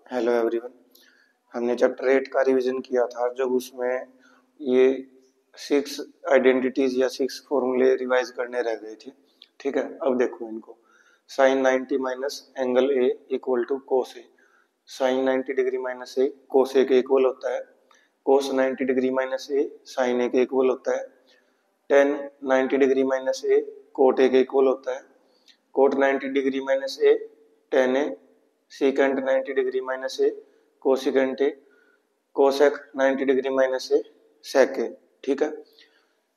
Hello everyone. हमने chapter 8 का revision किया था जब उसमें ये 6 आइडेंटिटीज या 6 फॉर्मूले रिवाइज करने रह गए थे। ठीक है, अब देखो इनको। Sine 90 minus angle A equal to cos A. Sine 90 degree minus A cos A के इक्वल होता है। Cos 90 degree minus A sine A के इक्वल होता है। Tan 90 degree minus A cot A के इक्वल होता है। Cot 90 degree minus A tan A. Secant 90 degree minus A cosecant A. Cosec 90 degree minus A sec A. ठीक है,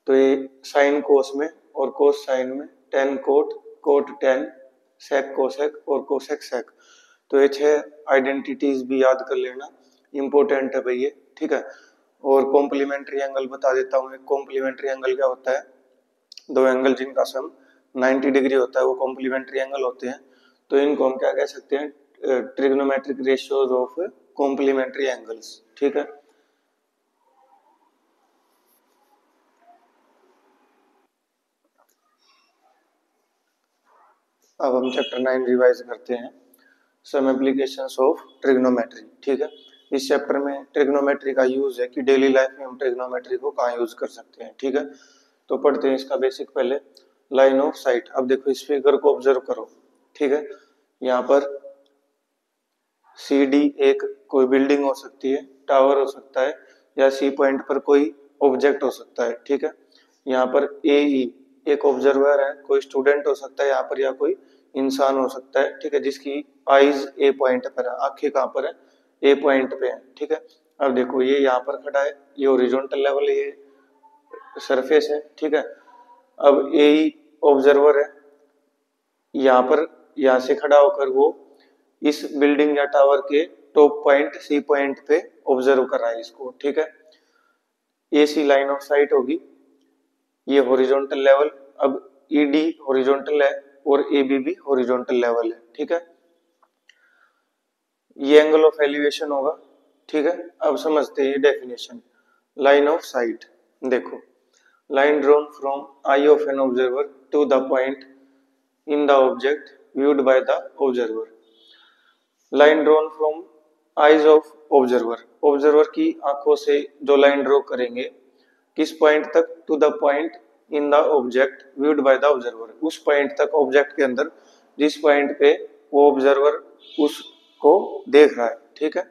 तो ये साइन कोस में और कोस साइन में tan cot cot tan sec cosec और कोसेक सेक। तो ये 6 आइडेंटिटीज भी याद कर लेना, इंपॉर्टेंट है भाई ये। ठीक है, और कॉम्प्लीमेंट्री एंगल बता देता हूँ। कॉम्प्लीमेंट्री एंगल क्या होता है? दो एंगल जिनका सम 90 डिग्री होता है वो कॉम्प्लीमेंट्री एंगल होते हैं। तो इनको हम क्या कह सकते हैं? Trigonometric ratios of complementary angles. ठीक है, अब हम चैप्टर 9 रिवाइज करते हैं, सम एप्लीकेशंस ऑफ ट्रिग्नोमेट्री। ठीक है, इस चैप्टर में ट्रिग्नोमेट्री का यूज है कि डेली लाइफ में हम ट्रिग्नोमेट्री को कहाँ यूज कर सकते हैं। ठीक है, तो पढ़ते हैं इसका बेसिक पहले। Line of site. अब देखो इस फिगर को ऑब्जर्व करो। ठीक है, यहाँ पर सी डी एक कोई बिल्डिंग हो सकती है, टावर हो सकता है, या सी पॉइंट पर कोई ऑब्जेक्ट हो सकता है। ठीक है, यहाँ पर ए ई एक ऑब्जर्वर है, कोई स्टूडेंट हो सकता है यहाँ पर, या कोई इंसान हो सकता है। ठीक है, जिसकी आईज ए पॉइंट पर है, आंखें कहाँ पर है? ए पॉइंट पे है। ठीक है, अब देखो ये यहाँ पर खड़ा है, ये ओरिजेंटल लेवल, ये सरफेस है। ठीक है, अब ए ई ऑब्जर्वर है, यहाँ पर यहाँ से खड़ा होकर वो इस बिल्डिंग या टावर के टॉप पॉइंट सी पॉइंट पे ऑब्जर्व कर रहा है इसको। ठीक है, ए सी लाइन ऑफ साइट होगी, ये हॉरिजॉन्टल लेवल। अब ईडी हॉरिजॉन्टल है और एबी भी हॉरिजॉन्टल लेवल है। ठीक है, ये एंगल ऑफ एलिवेशन होगा। ठीक है, अब समझते हैं डेफिनेशन। लाइन ऑफ साइट देखो, line drawn from eye of an observer to the point in the object viewed by the observer। Line drawn from eyes of observer, observer की आंखों से जो लाइन ड्रॉ करेंगे किस पॉइंट तक? To the point in the object viewed by the observer, उस point तक object के अंदर जिस पॉइंट पे वो ऑब्जर्वर उसको देख रहा है। ठीक है,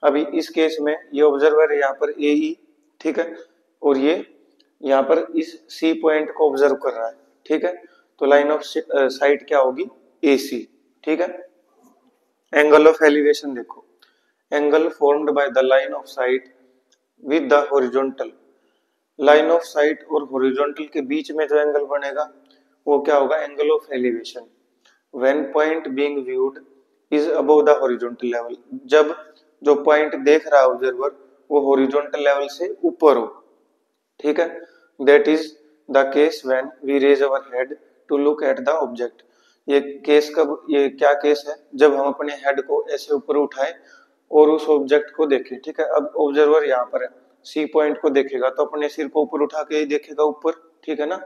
अभी इस केस में ये ऑब्जर्वर है यहाँ पर ए ई। ठीक है, और ये यहाँ पर इस सी पॉइंट को ऑब्जर्व कर रहा है। ठीक है, तो लाइन ऑफ साइट क्या होगी? ए सी। ठीक है, एंगल ऑफ एलिवेशन देखो, angle formed by the line of site with the horizontal. Line of site और हॉरिजॉन्टल के बीच में जो एंगल बनेगा वो क्या होगा? Angle of elevation. When point being viewed is above the horizontal level, जब जो पॉइंट देख रहा है ऑब्जर्वर वो हॉरिजॉन्टल लेवल से ऊपर हो। ठीक है, that is the case when we raise our head to look at the object. ये केस कब, ये क्या केस है? जब हम अपने हेड को ऐसे ऊपर उठाए और उस ऑब्जेक्ट को देखें। ठीक है, अब ऑब्जर्वर यहाँ पर है, सी पॉइंट को देखेगा तो अपने सिर को ऊपर उठा के ही देखेगा ऊपर। ठीक है ना,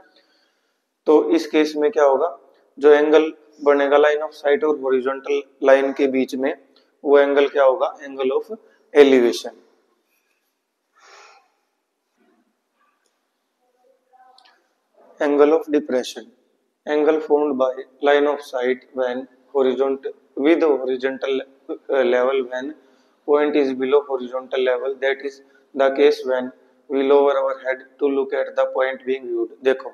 तो इस केस में क्या होगा? जो एंगल बनेगा लाइन ऑफ साइट और हॉरिजॉन्टल लाइन के बीच में, वो एंगल क्या होगा? Angle of elevation. Angle of depression, angle formed by line of sight when horizontal with horizontal level when point is below horizontal level, that is the case when we lower our head to look at the point being viewed। देखो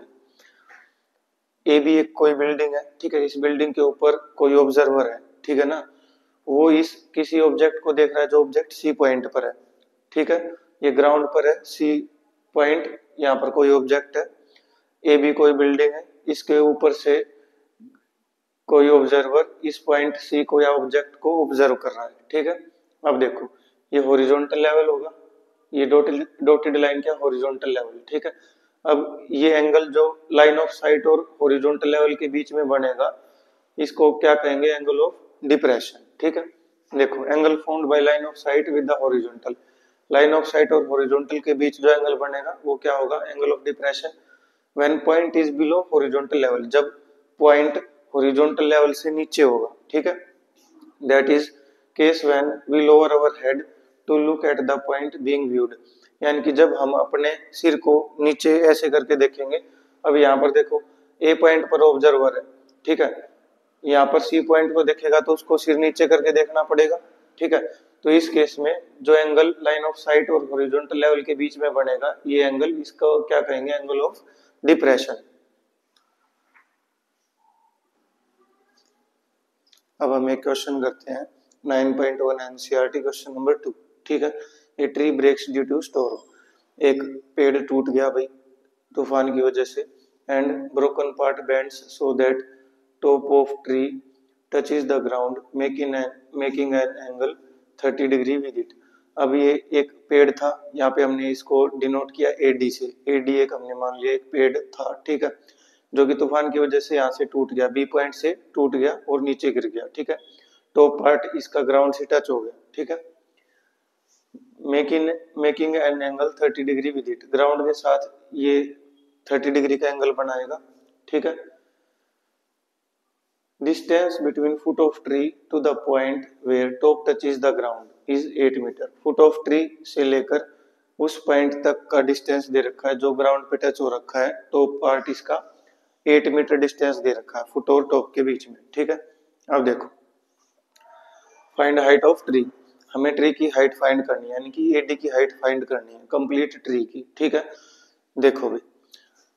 ए भी एक कोई building है। ठीक है, इस building के ऊपर कोई ऑब्जर्वर है। ठीक है ना, वो इस किसी ऑब्जेक्ट को देख रहा है जो ऑब्जेक्ट सी पॉइंट पर है। ठीक है, ये ग्राउंड पर है, सी पॉइंट यहाँ पर कोई ऑब्जेक्ट है, ए भी कोई बिल्डिंग है, इसके ऊपर से कोई ऑब्जर्वर इस पॉइंट सी को या ऑब्जेक्ट को ऑब्जर्व कर रहा है। ठीक है, अब देखो ये हॉरिजॉन्टल लेवल होगा, ये डॉटेड लाइन क्या? Horizontal level. ठीक है, अब ये एंगल जो लाइन ऑफ साइट और हॉरिजॉन्टल लेवल के बीच में बनेगा इसको क्या कहेंगे? Angle of depression. ठीक है, देखो angle formed by line of site with the horizontal, line of site और हॉरिजॉन्टल के बीच जो एंगल बनेगा वो क्या होगा? Angle of depression. When point is below horizontal level, जब पॉइंट हॉरिजॉन्टल लेवल से नीचे होगा। ठीक है, that is case when we lower our head to look at the point being viewed, यानी कि जब हम अपने सिर को नीचे ऐसे करके देखेंगे। अब यहाँ पर देखो ए पॉइंट पर ऑब्जर्वर है, ठीक है, यहाँ पर सी पॉइंट को देखेगा तो उसको सिर नीचे करके देखना पड़ेगा, ठीक है। तो इस केस में जो एंगल लाइन ऑफ साइट और हॉरिजॉन्टल लेवल के बीच में बनेगा, ये एंगल, इसको क्या कहेंगे, एंगल ऑफ डिप्रेशन। अब हम एक क्वेश्चन करते हैं 9.1 एनसीईआरटी क्वेश्चन नंबर 2, ठीक है। A tree breaks due to storm, एक पेड़ टूट गया भाई तूफान की वजह से, and broken part bends so that top of tree touches the ground making an angle 30 degree with it. अब ये एक पेड़ था, यहाँ पे हमने इसको डिनोट किया एडी से, एडी एक हमने मान लिया एक पेड़ था, ठीक है, जो कि तूफान की वजह से यहाँ से टूट गया, बी पॉइंट से टूट गया और नीचे गिर गया, ठीक है। टॉप पार्ट इसका ग्राउंड से टच हो गया, ठीक है। Making an angle 30 degree with it, ground के साथ ये 30 डिग्री का एंगल बनाएगा, ठीक है। Distance between foot of tree to the point where top touches the ground is 8 metre. Foot of tree से लेकर उस पॉइंट तक का डिस्टेंस दे रखा है जो ग्राउंड पे टच हो रखा है, टॉप पार्ट इसका 8 मीटर डिस्टेंस दे रखा है फुट और टॉप के बीच में, ठीक है। अब देखो फाइंड हाइट ऑफ ट्री, हमें ट्री की हाइट फाइंड करनी है, यानी कि एडी की हाइट फाइंड करनी है कंप्लीट ट्री की, ठीक है। देखो भाई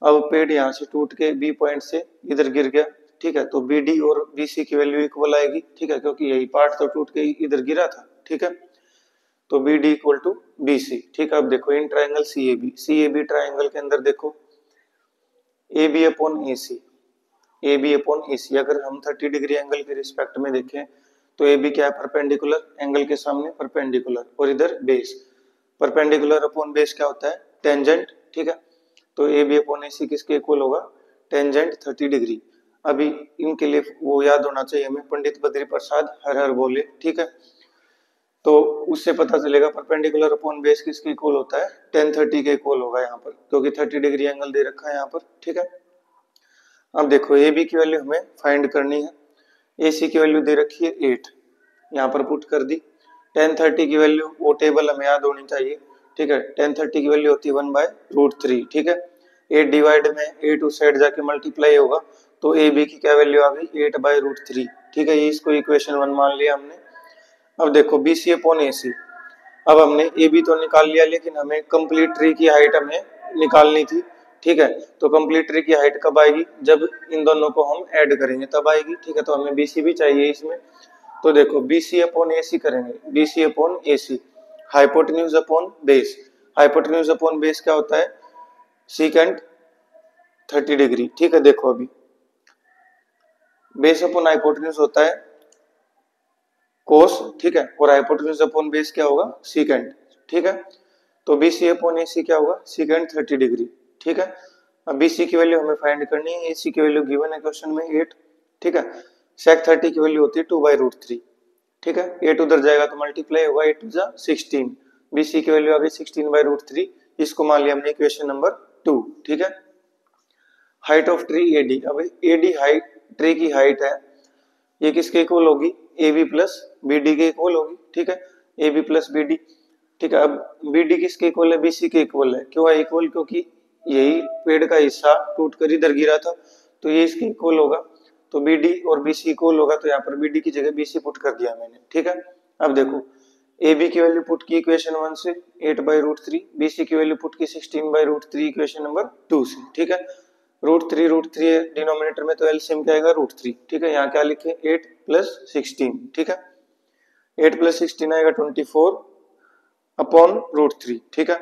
अब पेड़ यहाँ से टूट के बी पॉइंट से इधर गिर गया, ठीक है, तो बी डी और बी सी की वैल्यू इक्वल आएगी, ठीक है, क्योंकि यही पार्ट तो टूट के इधर गिरा था, ठीक है। तो B D equal to B C, ठीक है। अब देखो इन triangle C A B triangle के अंदर देखो A B upon A C, A B upon A C, अगर हम 30 डिग्री एंगल के रिस्पेक्ट में देखें तो ए बी क्या है, परपेंडिकुलर, एंगल के सामने परपेंडिकुलर, और इधर बेस, परपेंडिकुलर अपॉन बेस क्या होता है, टेंजेंट, ठीक है। तो ए बी अपॉन ए सी किसके इक्वल होगा, टेंजेंट 30 डिग्री। अभी इनके लिए वो याद होना चाहिए हमें, पंडित बद्री प्रसाद हर हर बोले, ठीक है। तो उससे पता चलेगा परपेंडिकुलर अपॉन बेस किसके इक्वल होता है, 1030 के इक्वल होगा यहाँ पर, क्योंकि 30 डिग्री एंगल दे रखा है यहाँ पर, ठीक है। अब देखो ए बी की वैल्यू हमें फाइंड करनी है, ए सी की वैल्यू दे रखी है 8, यहाँ पर पुट कर दी। 1030 की वैल्यू वो टेबल हमें याद होनी चाहिए, ठीक है। 1030 की वैल्यू होती है 1/√3, ठीक है। 8 डिवाइड में 8 उस साइड जाके मल्टीप्लाई होगा, तो ए बी की क्या वैल्यू आ गई, 8/√3, ठीक है। ये इसको इक्वेशन 1 मान लिया हमने। अब देखो बी सी अपॉन ए सी, अब हमने ए बी तो निकाल लिया, लेकिन हमें कंप्लीट ट्री की हाइट हमें निकालनी थी, ठीक है। तो कंप्लीट ट्री की हाइट कब आएगी, जब इन दोनों को हम ऐड करेंगे तब आएगी, ठीक है। तो हमें बी सी भी चाहिए इसमें, तो देखो B C upon A C करेंगे, B C upon A C, hypotenuse upon base, hypotenuse upon base क्या होता है, सीकेंट 30 डिग्री, ठीक है। देखो अभी बेस अपॉन हाइपोटेन्यूज होता है कोस, ठीक है, और हाइपोटेन्यूज अपॉन बेस क्या होगा, सीकेंट, ठीक है। तो बी सी अपॉन ए सी क्या होगा, सीकेंट 30 डिग्री, ठीक है। अब बी सी की वैल्यू हमें फाइंड करनी है, ए सी की वैल्यू गिवन है क्वेश्चन में 8, ठीक है। सेक 30 की वैल्यू होती है 2/√3, ठीक है। 8 उधर जाएगा तो मल्टीप्लाई होगा, 8 टू 16, बी सी की वैल्यू आ गई 16/√3, इसको मान लिया हमने इक्वेशन नंबर 2, ठीक है। हाइट ऑफ ट्री एडी, अब एडी हाइट ट्री की हाइट है, ये किसके इक्वल होगी, A B plus B D के इक्वल होगी, ठीक है, A B plus B D, ठीक है। अब बी डी किसके इक्वल है, बी सी के इक्वल है, क्यों है इक्वल, क्योंकि यही पेड़ का हिस्सा टूट कर इधर गिरा था, तो ये इसके इक्वल होगा, तो बी डी और बी सी इक्वल होगा, तो यहाँ पर बी डी की जगह बी सी पुट कर दिया मैंने, ठीक है। अब देखो ए बी की वैल्यू पुट की इक्वेशन 1 से 8/√3, बी सी की वैल्यू पुट की 16/√3 इक्वेशन नंबर 2 से, ठीक है। √3 है डिनोमिनेटर में, तो एलसीएम क्या आएगा, √3, ठीक है। यहाँ क्या लिखे 8 + 16, ठीक है। 8 + 16 आएगा 24 अपॉन √3, ठीक है।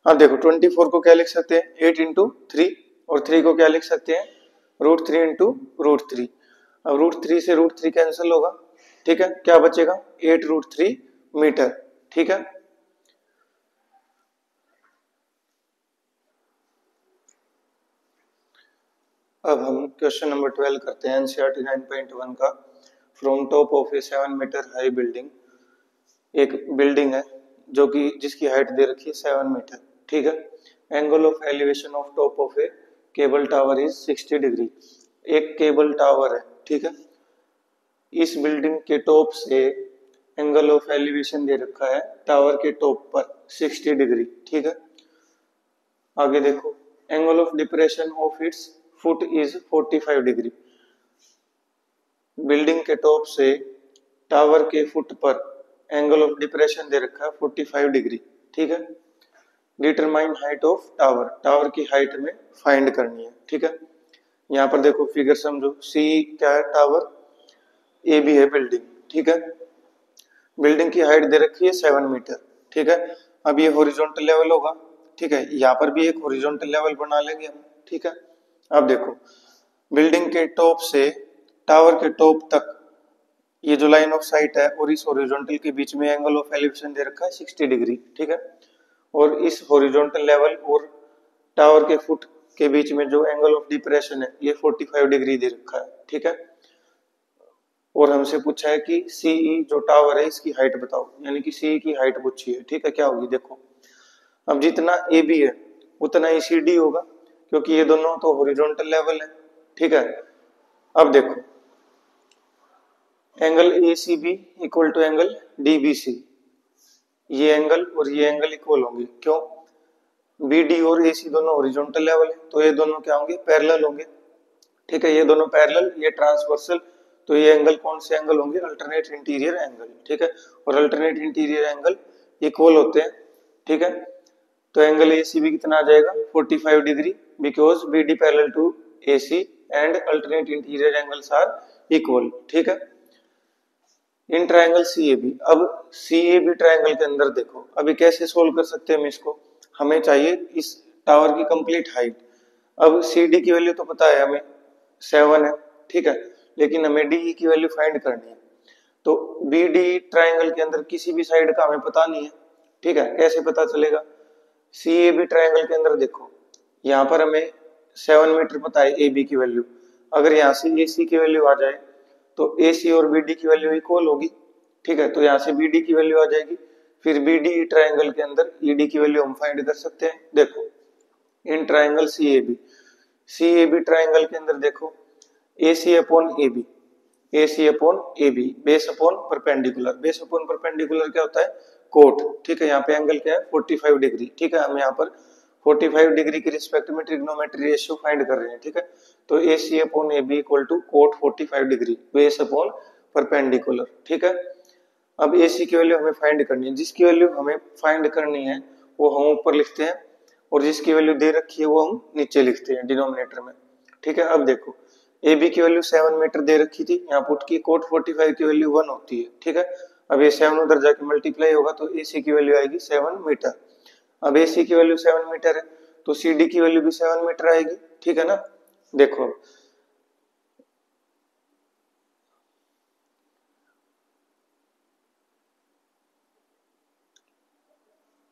अब देखो 24 को क्या लिख सकते हैं, 8 × 3, और 3 को क्या लिख सकते हैं, √3 × √3। अब √3 से √3 कैंसिल होगा, ठीक है, क्या बचेगा 8√3 मीटर, ठीक है। अब हम क्वेश्चन नंबर 12 करते हैं एनसीईआरटी 9.1 का। From top of a 7 metre high building, एक बिल्डिंग है जो कि जिसकी हाइट दे रखी है 7 मीटर, ठीक है। Angle of elevation of top of A cable tower is 60 degree, एक केबल टावर है, ठीक है। इस बिल्डिंग के टॉप से एंगल ऑफ एलिवेशन दे रखा है टावर के टॉप पर 60 डिग्री, ठीक है। आगे देखो, angle of depression of its foot is 45 degree. Building के टॉप से टावर के फुट पर एंगल ऑफ डिप्रेशन दे रखा है 45 डिग्री, ठीक है। Determine height of tower, tower की हाइट में फाइंड करनी है, ठीक है। यहाँ पर देखो फिगर समझो, सी क्या है टावर, ए भी है बिल्डिंग, ठीक है। बिल्डिंग की हाइट दे रखी है 7 मीटर, ठीक है। अब ये हॉरिजॉन्टल लेवल होगा, ठीक है। यहाँ पर भी एक हॉरिजॉन्टल लेवल बना लेंगे हम, ठीक है। अब देखो, बिल्डिंग के टॉप से टावर के टॉप तक ये जो लाइन ऑफ साइट है और इस हॉरिजॉन्टल के बीच में एंगल ऑफ एलिवेशन दे रखा है 60 डिग्री, ठीक है। और इस हॉरिजॉन्टल लेवल और टावर के फुट के बीच में जो एंगल ऑफ डिप्रेशन है ये 45 डिग्री दे रखा है, ठीक है। और हमसे पूछा है कि सीई जो टावर है इसकी हाइट बताओ, यानी कि सीई की हाइट पूछी है, ठीक है। क्या होगी देखो, अब जितना ए बी है उतना ही सी डी होगा, क्योंकि ये दोनों तो हॉरिजॉन्टल लेवल है, ठीक है। अब देखो, angle A C B equal to angle D B C, ये एंगल और ये एंगल इक्वल होंगे, क्यों, बी डी और ए सी दोनों हॉरिजॉन्टल लेवल है, तो ये दोनों क्या होंगे, पैरेलल होंगे, ठीक है। ये दोनों पैरेलल, ये ट्रांसवर्सल, तो ये एंगल कौन से एंगल होंगे, अल्टरनेट इंटीरियर एंगल, ठीक है। और अल्टरनेट इंटीरियर एंगल इक्वल होते हैं, ठीक है। तो एंगल ए सी बी कितना आ जाएगा 45 degree, because B D parallel to A C and alternate interior angles are equal, ठीक है। इन ट्रायंगल सी ए बी, अब सी ए बी ट्रायंगल के अंदर देखो, अभी कैसे सोल्व कर सकते हैं हम इसको, हमें चाहिए इस टावर की कंप्लीट हाइट। अब सी डी की वैल्यू तो पता है हमें 7 है, ठीक है, लेकिन हमें डी की वैल्यू फाइंड करनी है। तो बी डी ट्रायंगल के अंदर किसी भी साइड का हमें पता नहीं है, ठीक है। कैसे पता चलेगा, सी ए बी ट्रायंगल के अंदर देखो, यहाँ पर हमें 7 मीटर पता है ए बी की वैल्यू, अगर यहाँ से ए सी की वैल्यू आ जाए तो ए सी और बी डी की वैल्यू इक्वल होगी, ठीक है। तो यहाँ से बी डी की वैल्यू आ जाएगी, फिर बी डी ट्रायंगल के अंदर ई डी की वैल्यू हम फाइंड कर सकते हैं। देखो, इन triangle C A B triangle के अंदर देखो, A C upon A B, A C upon A B, base upon perpendicular, base upon perpendicular क्या होता है, कोट, ठीक है। यहाँ पे एंगल क्या है 45 डिग्री, ठीक है। हम यहाँ पर 45 डिग्री के रिस्पेक्ट में ट्रिग्नोमेट्री रेशियो फाइंड कर रहे हैं, ठीक है। तो A C upon A B equal to cot 45 degree, base upon perpendicular, ठीक है। अब ए सी की वैल्यू हमें फाइंड करनी है, जिसकी वैल्यू हमें फाइंड करनी है वो हम ऊपर लिखते हैं, और जिसकी वैल्यू दे रखी है वो हम नीचे लिखते हैं डिनोमिनेटर में, ठीक है। अब देखो, ए बी की वैल्यू 7 मीटर दे रखी थी, यहाँ पुट की, कोट 45 की वैल्यू 1 होती है, ठीक है। अब ये 7 उधर जाके मल्टीप्लाई होगा तो ए सी की वैल्यू आएगी 7 मीटर। अब ए सी की वैल्यू 7 मीटर है तो सी डी की वैल्यू भी 7 मीटर आएगी, ठीक है ना। देखो,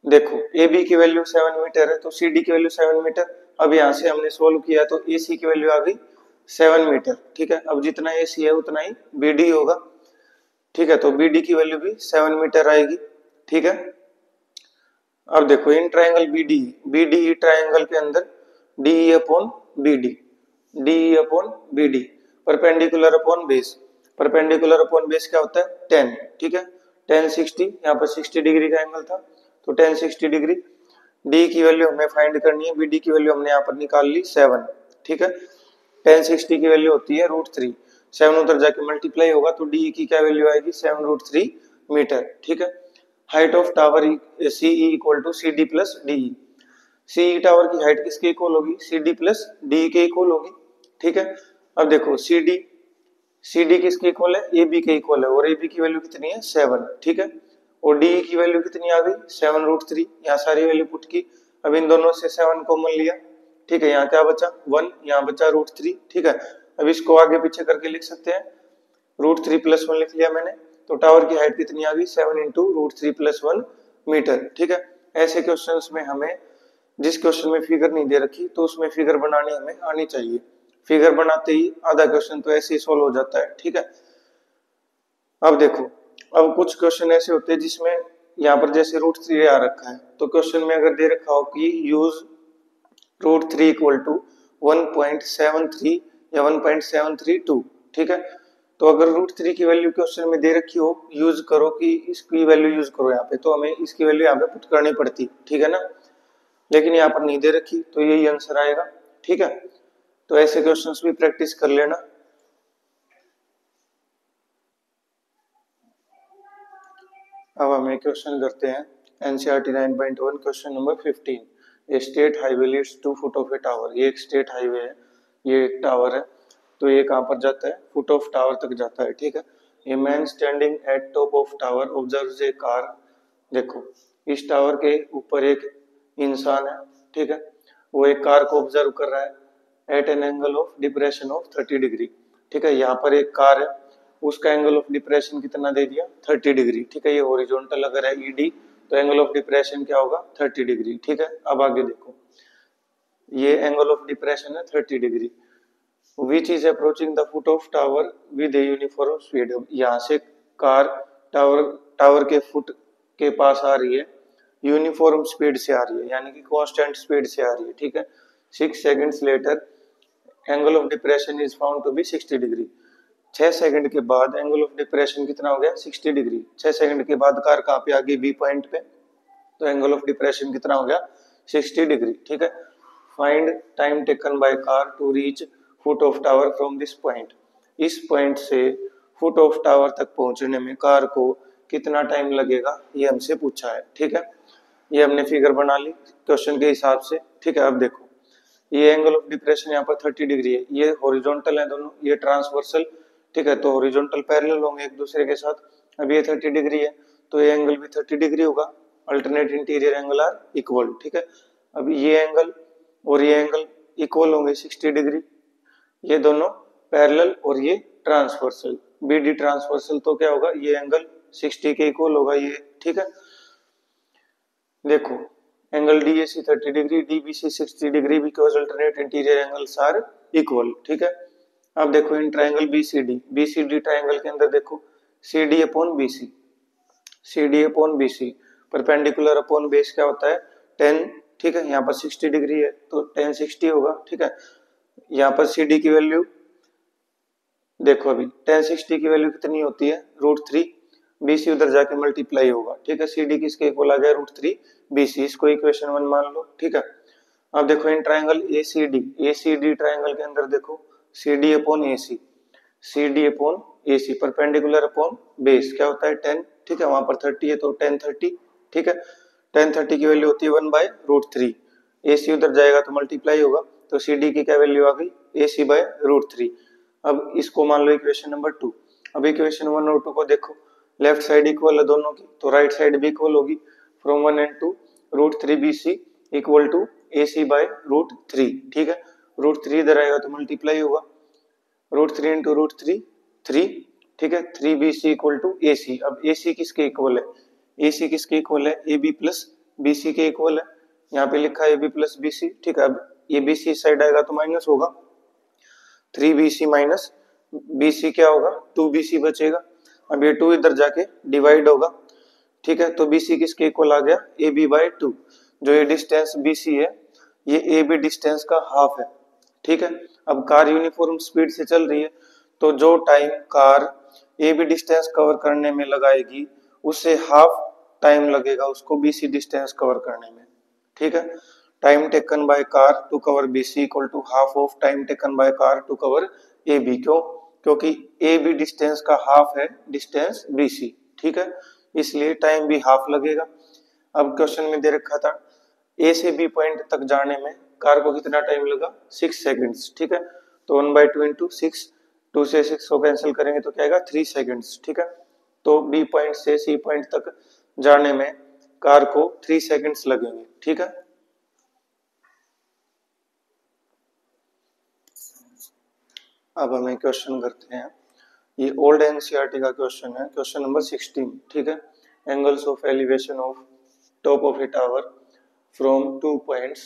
देखो ए बी की वैल्यू 7 मीटर है तो सी डी की वैल्यू 7 मीटर। अब यहाँ से हमने सोल्व किया तो ए सी की वैल्यू आ गई 7 मीटर, ठीक है। अब जितना ए सी है उतना ही बी डी होगा, ठीक है। तो बी डी की वैल्यू भी 7 मीटर आएगी, ठीक है। अब देखो, इन ट्रायंगल बी डी ट्रायंगल के अंदर D upon B D upon B D, perpendicular upon base, perpendicular upon base क्या होता है 10, ठीक है। 10 60, यहाँ पर 60 डिग्री का एंगल था तो 10 60 डिग्री। डी की वैल्यू हमें फाइंड करनी है, बी डी की वैल्यू हमने यहाँ पर निकाल ली 7, ठीक है। 10 60 की वैल्यू होती है √3, 7 उधर जाके मल्टीप्लाई होगा तो डी की क्या वैल्यू आएगी 7√3 मीटर, ठीक है। Height of tower CE equal to C D plus D, CE tower की हाइट किसके इक्वल होगी, सी डी प्लस डी के इक्वल होगी, ठीक है। अब देखो, सी डी किसके इक्वल है, ए बी के इक्वल है, और ए बी की वैल्यू कितनी है 7, ठीक है। और डी की वैल्यू कितनी आ गई 7√3, यहाँ सारी वैल्यू पुट की, अब इन दोनों से 7 कॉमन लिया, ठीक है। यहाँ क्या बचा 1, यहाँ बचा √3, ठीक है। अब इसको आगे पीछे करके लिख सकते हैं, √3 + 1 लिख लिया मैंने, तो टावर की हाइट कितनी आ गई 7 × √3 + 1 मीटर, ठीक है। ऐसे क्वेश्चंस में हमें, जिस क्वेश्चन में फिगर नहीं दे रखी तो उसमें फिगर बनानी हमें आनी चाहिए, फिगर बनाते ही आधा क्वेश्चन तो ऐसे ही सोल्व हो जाता है, ठीक है। अब देखो, अब कुछ क्वेश्चन ऐसे होते हैं जिसमें यहाँ पर जैसे √3 आ रखा है, तो क्वेश्चन में अगर दे रखा हो कि यूज √3 = 1.73 या 1.732, ठीक है। तो अगर √3 की वैल्यू क्वेश्चन में दे रखी हो, यूज करो कि इसकी वैल्यू यूज करो यहाँ पे, तो हमें इसकी वैल्यू यहाँ पे पुट करनी पड़ती, ठीक है ना। लेकिन यहाँ पर नहीं दे रखी तो यही आंसर आएगा, ठीक है। तो ऐसे क्वेश्चंस भी प्रैक्टिस कर लेना। अब हम एक क्वेश्चन करते हैं NCERT 9.1 question number 15। A state highway leads to foot of a tower. ये एक स्टेट हाईवे है, ये एक टावर है, तो ये कहाँ पर जाता है, फुट ऑफ टावर तक जाता है, ठीक है। A man standing at top of tower observes A car. देखो इस टावर के ऊपर एक इंसान है, ठीक है, वो एक कार को ऑब्जर्व कर रहा है at an angle of depression of 30 degree, ठीक है। यहाँ पर एक कार है, उसका एंगल ऑफ डिप्रेशन कितना दे दिया, 30 डिग्री, ठीक है। ये हॉरिजॉन्टल अगर है ईडी तो एंगल ऑफ डिप्रेशन क्या होगा, 30 डिग्री, ठीक है। अब आगे देखो, ये एंगल ऑफ डिप्रेशन है 30 degree, which is approaching the foot of tower with a uniform speed. यहाँ से कार टावर के फुट के पास आ रही है, यूनिफॉर्म स्पीड से आ रही है, यानी कि कांस्टेंट स्पीड से आ रही है, ठीक है। 6 seconds later angle of depression is found to be 60 degree. 6 second के बाद एंगल ऑफ डिप्रेशन कितना हो गया, 60 डिग्री। 6 सेकंड के बाद कार कहाँ पे आ गई, बी पॉइंट पे, तो एंगल ऑफ डिप्रेशन कितना हो गया, 60 डिग्री, ठीक है। Find time taken by car to reach foot of tower from this point. इस पॉइंट से फुट ऑफ टावर तक पहुंचने में कार को कितना टाइम लगेगा, ये हमसे पूछा है, ठीक है। ये हमने फिगर बना ली क्वेश्चन के हिसाब से, ठीक है। अब देखो ये एंगल ऑफ डिप्रेशन यहाँ पर 30 डिग्री है, ये हॉरिजॉन्टल है दोनों, ये ट्रांसवर्सल, ठीक है, तो हॉरिजॉन्टल पैरेलल होंगे एक दूसरे के साथ। अब ये 30 डिग्री है तो ये एंगल भी 30 डिग्री होगा, alternate interior angle are equal, ठीक है। अब ये एंगल और ये एंगल इक्वल होंगे 60 डिग्री, ये दोनों पैरेलल और ये ट्रांसवर्सल, बीडी ट्रांसवर्सल, तो क्या होगा, ये एंगल 60 के इक्वल होगा ये, ठीक है। देखो angle DAC 30 degree, DBC 60 degree, because alternate interior angles are equal, ठीक है। अब देखो इन ट्राइंगल बीसीडी, बीसीडी ट्राइंगल के अंदर देखो CD upon BC, CD upon BC, perpendicular upon base क्या होता है 10, ठीक है। यहाँ पर 60 डिग्री है तो 10 60 होगा, ठीक है। यहाँ पर सीडी की वैल्यू देखो, अभी 10 60 की वैल्यू कितनी होती है, √3, बीसी उधर जाके मल्टीप्लाई होगा, ठीक है। सीडी किसके इक्वल आ गया, √3 बीसी, इसको इक्वेशन 1 मान लो, ठीक है। अब देखो इन ट्राइंगल एसीडी, एसीडी ट्राइंगल के अंदर देखो CD upon AC, CD upon AC, perpendicular upon base क्या होता है 10, ठीक है। वहां पर 30 है तो 10 30, ठीक है। 10 30 की वैल्यू होती है 1/√3, एसी उधर जाएगा तो मल्टीप्लाई होगा, तो सीडी की क्या वैल्यू आ गई, AC/√3। अब इसको मान लो इक्वेशन नंबर 2। अब इक्वेशन 1 और 2 को देखो, लेफ्ट साइड इक्वल है दोनों की, तो राइट साइड भी इक्वल होगी, from 1 and 2 √3 BC equal to AC/√3, ठीक है। √3 इधर आएगा तो मल्टीप्लाई होगा, √3 into √3 3, ठीक है। 3BC equal to AC। अब AC किसके इक्वल है, AC किसके इक्वल है, AB प्लस BC के इक्वल है, यहाँ पे लिखा है AB प्लस BC, ठीक है। अब ये BC साइड आएगा तो माइनस होगा, 3BC माइनस BC क्या होगा, 2BC बचेगा। अब ये 2 इधर जाके डिवाइड होगा, ठीक है। तो BC किसके इक्वल आ गया, AB/2। जो ये डिस्टेंस BC है ये AB डिस्टेंस का हाफ है, ठीक है। अब कार यूनिफॉर्म स्पीड से चल रही है तो जो time car AB distance cover करने में लगाएगी उससे हाफ टाइम लगेगा उसको BC डिस्टेंस कवर करने में, ठीक है। Time taken by car to cover BC equal to half of time taken by car to cover AB। क्यों, क्योंकि AB डिस्टेंस का हाफ है डिस्टेंस BC, ठीक है, इसलिए टाइम भी हाफ लगेगा। अब क्वेश्चन में दे रखा था A से B पॉइंट तक जाने में कार को कितना टाइम लगा, 6 सेकंड्स, ठीक है। तो 1/2 into 6, 2 से 6 को कैंसिल करेंगे तो क्या आएगा 3 सेकंड्स, ठीक है। तो B पॉइंट से C पॉइंट तक जाने में कार को 3 सेकंड्स लगेंगे, ठीक है। अब हमें क्वेश्चन करते हैं, ये ओल्ड एनसीईआरटी का क्वेश्चन है, क्वेश्चन नंबर 16, ठीक है। Angles of elevation of top of a tower from 2 points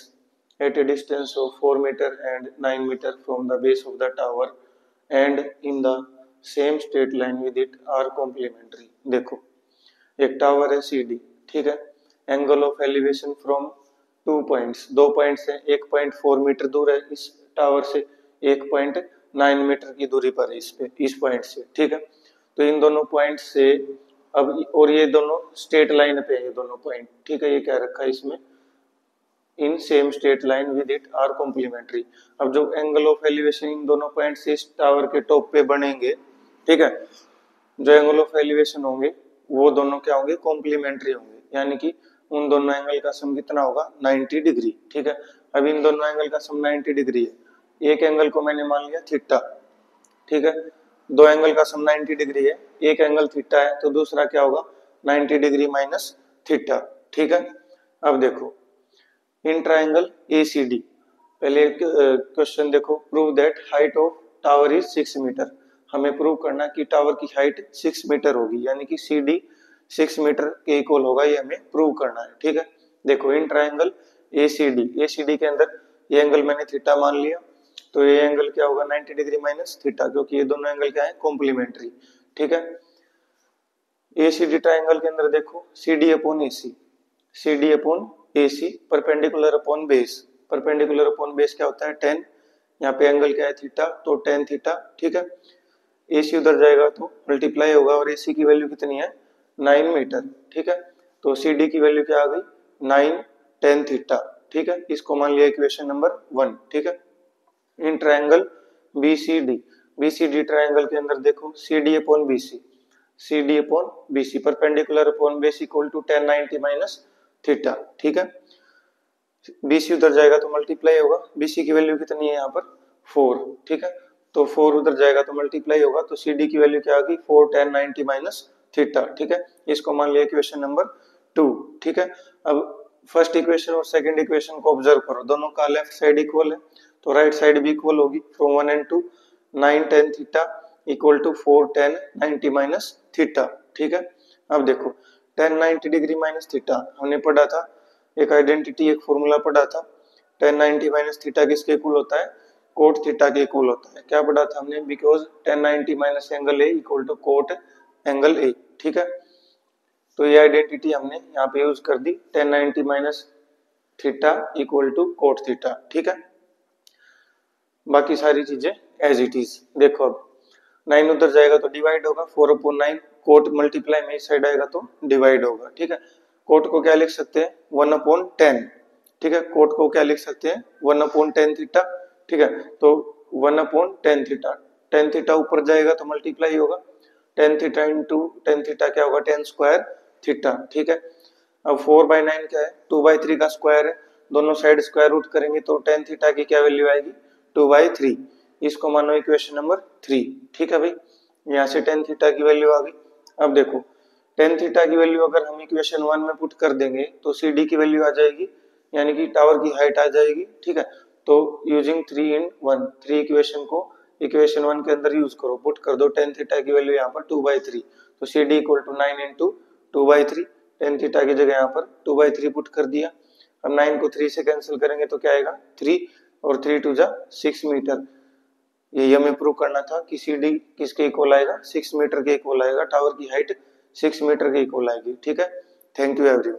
at a distance of 4 meter and 9 meter from the base of the tower and in the same straight line with it are complementary। देखो एक tower है CD, ठीक है। Angle of elevation from 2 points, 2 points है, एक point 4 metre दूर है इस टावर से, एक पॉइंट 9 मीटर की दूरी पर है इस पॉइंट से, ठीक है। तो इन दोनों पॉइंट से अब, और ये दोनों स्ट्रेट लाइन पे है ये दोनों पॉइंट, ठीक है। ये क्या रखा है इसमें, in same straight line with it are complementary. अब जो एंगल ऑफ एलिवेशन इन दोनों पॉइंट से इस टावर के टॉप पे बनेंगे, ठीक है, जो एंगल ऑफ एलिवेशन होंगे वो दोनों क्या होंगे, कॉम्प्लीमेंट्री होंगे, यानी कि उन दोनों एंगल का सम कितना होगा, 90 डिग्री, ठीक है। अब इन दोनों एंगल का सम 90 डिग्री है। एक एंगल को मैंने मान लिया थीटा, ठीक है। दो एंगल का सम 90 डिग्री है, एक एंगल थीटा है तो दूसरा क्या होगा, 90 डिग्री माइनस थीटा, ठीक है। अब देखो इन ट्राइंगल एसीडी, पहले क्वेश्चन देखो, prove that height of tower is 6 metre. हमें प्रूव करना कि टावर की हाइट 6 मीटर होगी, यानी कि सीडी 6 मीटर के इक्वल होगा, ये हमें प्रूव करना है, ठीक है। देखो इन ट्राइंगल एसीडी के अंदर ये एंगल मैंने थीटा मान लिया, तो ये एंगल क्या होगा, 90 डिग्री माइनस थीटा, क्योंकि ये दोनों एंगल क्या है, कॉम्प्लीमेंट्री, ठीक है। एसीडी ट्राइंगल के अंदर देखो CD upon AC, CD upon AC perpendicular upon base, perpendicular upon base क्या होता है, 10, यहाँ पे एंगल क्या है थीटा, तो 10 थीटा, ठीक है। एसी उधर जाएगा तो मल्टीप्लाई होगा, और एसी की वैल्यू कितनी है, 9 मीटर, ठीक है। तो सीडी की वैल्यू क्या आ गई, 9 10 थीटा, ठीक है। इसको मान लिया इक्वेशन नंबर 1, ठीक है। इन ट्राइंगल बीसीडी ट्राइंगल के अंदर देखो CD upon BC perpendicular upon base equal to 1090 minus theta, ठीक है। बीसी उधर जाएगा तो मल्टीप्लाई होगा, बीसी की वैल्यू कितनी है यहाँ पर 4, ठीक है। तो 4 उधर जाएगा तो मल्टीप्लाई होगा, तो सीडी की वैल्यू क्या आ गई, 4 1090 माइनस थीटा, ठीक है। इसको मान लिया इक्वेशन नंबर 2, ठीक है। अब फर्स्ट इक्वेशन और सेकंड इक्वेशन को ऑब्जर्व करो, दोनों का लेफ्ट साइड इक्वल है, तो राइट साइड भी इक्वल होगी, from 1 and 2 9 10 theta equal to 4 10 90 minus theta, ठीक है। अब देखो 10 90 डिग्री माइनस थीटा हमने पढ़ा था, एक आइडेंटिटी एक फॉर्मूला पढ़ा था, 10 90 माइनस थीटा किसके इक्वल होता है, कोट थीटा के इक्वल होता है। क्या पढ़ा था हमने, because 10 90 minus angle A equal to cot angle A, ठीक है। तो ये आइडेंटिटी हमने यहाँ पे यूज कर दी, 10 90 minus theta equal to cot theta, ठीक है। बाकी सारी चीजें एज इट इज। देखो अब 9 उधर जाएगा तो डिवाइड होगा, 4 अपॉन 9, कोट मल्टीप्लाई में इस साइड आएगा तो डिवाइड होगा, ठीक है। कोट को क्या लिख सकते हैं, 1 अपॉन 10, ठीक है। कोट को क्या लिख सकते हैं, 1 अपॉन 10 थीटा, ठीक है। तो 1 अपॉन 10 थीटा, 10 थीटा ऊपर जाएगा तो मल्टीप्लाई होगा, 10 थीटा इंटू 10 थीटा क्या होगा, 10 स्क्वायर थीटा, ठीक है। अब 4/9 क्या है, 2/3 का स्क्वायर है, दोनों साइड स्क्वायर रूट करेंगे तो 10 थीटा की क्या वैल्यू आएगी, 2/3। इसको मानो इक्वेशन नंबर 3, ठीक है भाई। यहाँ से 10 थीटा की वैल्यू आ गई। अब देखो 10 थीटा की वैल्यू अगर हम इक्वेशन 1 में पुट कर देंगे तो सीडी की वैल्यू आ जाएगी, यानी कि टावर की हाइट आ जाएगी, ठीक है। तो यूजिंग 3 in 1, 3 इक्वेशन को इक्वेशन 1 के अंदर यूज करो, पुट कर दो 10 थीटा की वैल्यू यहाँ पर 2/3, तो CD equal to 9 into 2/3, 10 theta की जगह यहाँ पर 2/3 पुट कर दिया। अब 9 को 3 से कैंसिल करेंगे तो क्या आएगा, 3, और 3 2 जा 6 मीटर। यही हमें प्रूव करना था कि CD किसके इक्वल आएगा, 6 मीटर के इक्वल आएगा, टावर की हाइट 6 मीटर के इक्वल आएगी, ठीक है। Thank you everyone.